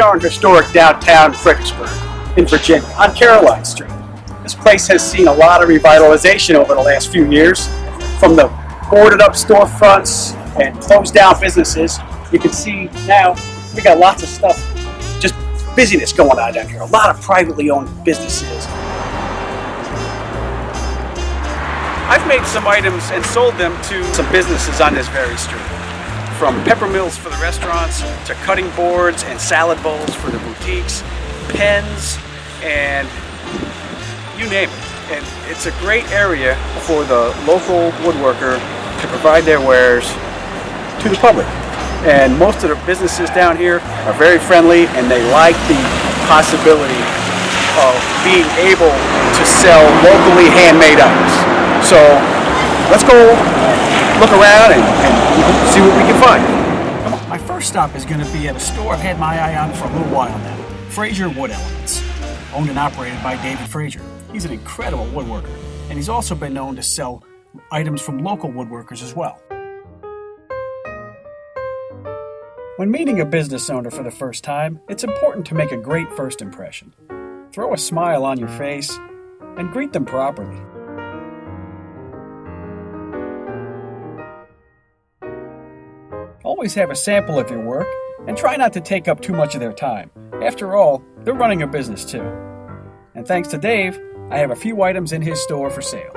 we are in historic downtown Fredericksburg in Virginia on Caroline Street. This place has seen a lot of revitalization over the last few years. From the boarded up storefronts and closed down businesses, you can see now we got lots of stuff, just busyness going on down here. A lot of privately owned businesses. I've made some items and sold them to some businesses on this very street. From pepper mills for the restaurants, to cutting boards and salad bowls for the boutiques, pens, and you name it. And it's a great area for the local woodworker to provide their wares to the public. And most of the businesses down here are very friendly, and they like the possibility of being able to sell locally handmade items. So let's go look around and see what we can find. My first stop is going to be at a store I've had my eye on for a little while now. Frasier Wood Elements, owned and operated by David Frasier. He's an incredible woodworker, and he's also been known to sell items from local woodworkers as well. When meeting a business owner for the first time, it's important to make a great first impression. Throw a smile on your face and greet them properly. Always have a sample of your work and try not to take up too much of their time. After all, they're running a business too. And thanks to Dave, I have a few items in his store for sale.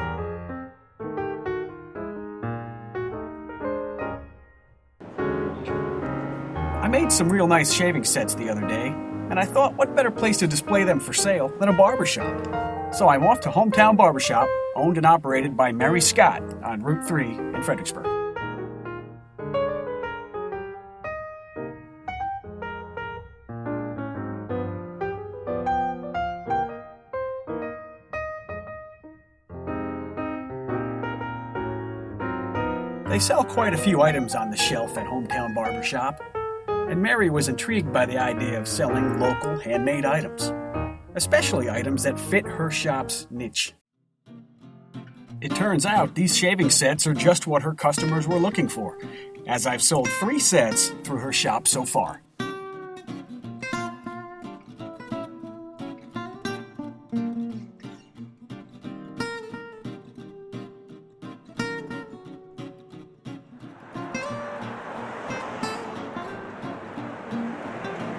I made some real nice shaving sets the other day, and I thought what better place to display them for sale than a barbershop. So I'm off to Hometown Barbershop, owned and operated by Mary Scott on Route 3 in Fredericksburg. They sell quite a few items on the shelf at Hometown Barbershop, and Mary was intrigued by the idea of selling local handmade items, especially items that fit her shop's niche. It turns out these shaving sets are just what her customers were looking for, as I've sold 3 sets through her shop so far.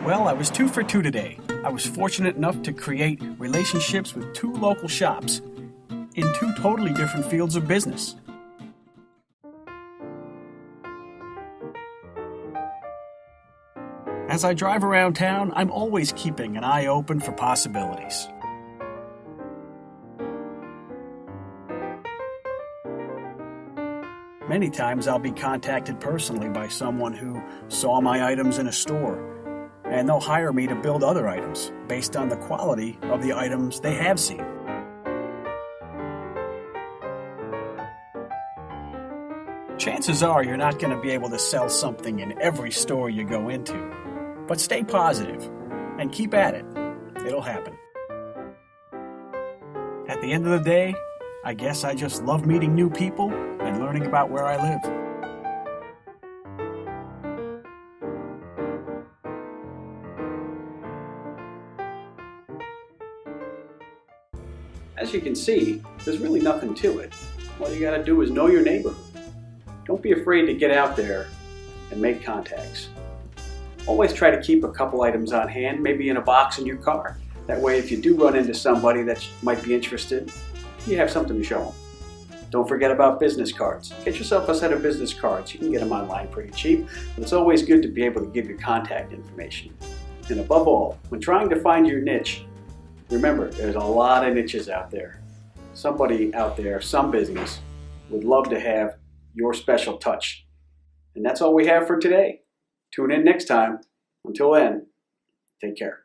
Well, I was 2 for 2 today. I was fortunate enough to create relationships with 2 local shops in 2 totally different fields of business. As I drive around town, I'm always keeping an eye open for possibilities. Many times I'll be contacted personally by someone who saw my items in a store, and they'll hire me to build other items based on the quality of the items they have seen. Chances are you're not going to be able to sell something in every store you go into, but stay positive and keep at it. It'll happen. At the end of the day, I guess I just love meeting new people and learning about where I live. As you can see, there's really nothing to it. All you gotta do is know your neighborhood. Don't be afraid to get out there and make contacts. Always try to keep a couple items on hand, maybe in a box in your car. That way, if you do run into somebody that might be interested, you have something to show them. Don't forget about business cards. Get yourself a set of business cards. You can get them online pretty cheap, but it's always good to be able to give your contact information. And above all, when trying to find your niche, remember, there's a lot of niches out there. Somebody out there, some business, would love to have your special touch. And that's all we have for today. Tune in next time. Until then, take care.